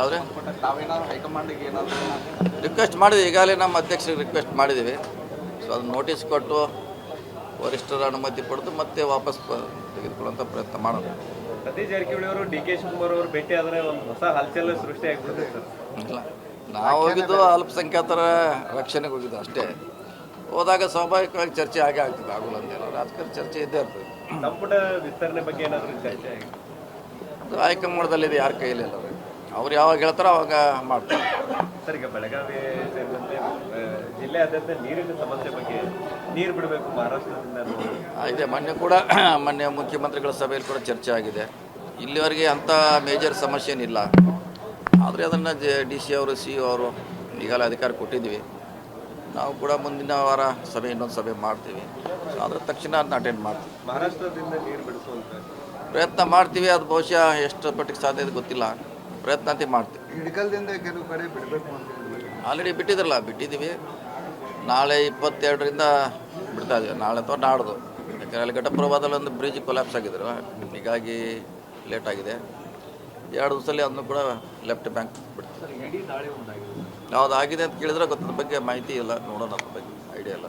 ಯಾವುದೇ ತಾವೇನಾದ್ರು ಹೈಕಮಾಂಡಿಗೆ ಏನಾದರೂ ರಿಕ್ವೆಸ್ಟ್ ಮಾಡಿದ್ವಿ, ಈಗಾಗಲೇ ನಮ್ಮ ಅಧ್ಯಕ್ಷರಿಗೆ ರಿಕ್ವೆಸ್ಟ್ ಮಾಡಿದ್ದೀವಿ. ಸೊ ಅದು ನೋಟಿಸ್ ಕೊಟ್ಟು ವರಿಷ್ಠರ ಅನುಮತಿ ಪಡೆದು ಮತ್ತೆ ವಾಪಸ್ ತೆಗೆದುಕೊಳ್ಳುವಂಥ ಪ್ರಯತ್ನ ಮಾಡೋಣ. ಸತೀಶ್ ಜಾರಕಿಹೊಳಿ ಅವರು ಡಿ ಕೆ ಶಿವಕುಮಾರ್ ಅವರು ಭೇಟಿ ಆದರೆ ಒಂದು ಹೊಸ ಹಲ್ಚಲ್ ಸೃಷ್ಟಿ ಆಗ್ಬಿಡುತ್ತೆ ಸರ್. ಇಲ್ಲ, ನಾವು ಹೋಗಿದ್ದು ಅಲ್ಪಸಂಖ್ಯಾತರ ರಕ್ಷಣೆಗೆ ಹೋಗಿದ್ದು ಅಷ್ಟೇ. ಹೋದಾಗ ಸ್ವಾಭಾವಿಕವಾಗಿ ಚರ್ಚೆ ಆಗೇ ಆಗ್ತದೆ, ಆಗೋಲ್ಲ ಅಂತೆಲ್ಲ ರಾಜಕೀಯ ಚರ್ಚೆ ಇದ್ದೇ ಇರ್ತದೆ. ಸಂಪುಟ ವಿಸ್ತರಣೆ ಬಗ್ಗೆ ಏನಾದರೂ ಚರ್ಚೆ ಆಗಿದೆ? ಅದು ಹೈಕಮಾಂಡದಲ್ಲಿದೆ, ಯಾರ ಕೈಲಿಲ್ಲ ಅವ್ರು ಯಾವಾಗ ಹೇಳ್ತಾರೋ ಅವಾಗ ಮಾಡ್ತಾರೆ. ಸರ್, ಈಗ ಬೆಳಗಾವಿ ಸೇರಿದಂತೆ ಜಿಲ್ಲೆಯಾದ್ಯಂತ ನೀರಿನ ಸಮಸ್ಯೆ ಬಗ್ಗೆ ನೀರು ಬಿಡಬೇಕು ಮಹಾರಾಷ್ಟ್ರದಿಂದ ಇದೆ. ಮೊನ್ನೆ ಮುಖ್ಯಮಂತ್ರಿಗಳ ಸಭೆಯಲ್ಲಿ ಕೂಡ ಚರ್ಚೆ ಆಗಿದೆ. ಇಲ್ಲಿವರೆಗೆ ಅಂಥ ಮೇಜರ್ ಸಮಸ್ಯೆ ಏನಿಲ್ಲ. ಆದರೆ ಅದನ್ನು DC ಅವರು CO ಅವರು ಈಗಾಗಲೇ ಅಧಿಕಾರ ಕೊಟ್ಟಿದ್ದೀವಿ. ನಾವು ಕೂಡ ಮುಂದಿನ ವಾರ ಇನ್ನೊಂದು ಸಭೆ ಮಾಡ್ತೀವಿ. ಸೊ ಅದ್ರ ತಕ್ಷಣ ಅದನ್ನ ಅಟೆಂಡ್ ಮಾಡ್ತೀವಿ. ಮಹಾರಾಷ್ಟ್ರದಿಂದ ನೀರು ಬಿಡಿಸುವಂತ ಪ್ರಯತ್ನ ಮಾಡ್ತೀವಿ. ಅದು ಬಹುಶಃ ಎಷ್ಟು ಮಟ್ಟಿಗೆ ಸಾಧ್ಯ ಇದೆ ಗೊತ್ತಿಲ್ಲ, ಪ್ರಯತ್ನ ಅಂತ ಮಾಡ್ತೀವಿ. ಹಿಡ್ಕಲ್ದಿಂದ ಕೆಲವು ಕಡೆ ಬಿಡಬೇಕು ಅಂತ ಆಲ್ರೆಡಿ ಬಿಟ್ಟಿದ್ದೀವಿ. ನಾಳೆ 22ರಿಂದ ಬಿಡ್ತಾ ಇದ್ದೀವಿ, ನಾಳೆ ಅಥವಾ ನಾಡ್ದು. ಯಾಕಂದರೆ ಅಲ್ಲಿ ಘಟಪ್ರಭಾದಲ್ಲಿ ಒಂದು ಬ್ರಿಡ್ಜ್ ಕೊಲ್ಯಾಪ್ಸ್ ಆಗಿದ್ರು, ಹೀಗಾಗಿ ಲೇಟ್ ಆಗಿದೆ. 2 ದಿವಸದಲ್ಲಿ ಅದನ್ನು ಕೂಡ ಲೆಫ್ಟ್ ಬ್ಯಾಂಕ್ ಬಿಡ್ತೀವಿ. ಯಾವ್ದು ಆಗಿದೆ ಅಂತ ಕೇಳಿದ್ರೆ ಗೊತ್ತದ ಬಗ್ಗೆ ಮಾಹಿತಿ ಇಲ್ಲ, ನೋಡೋಣ, ಅದ್ರ ಬಗ್ಗೆ ಐಡಿಯಾ ಇಲ್ಲ.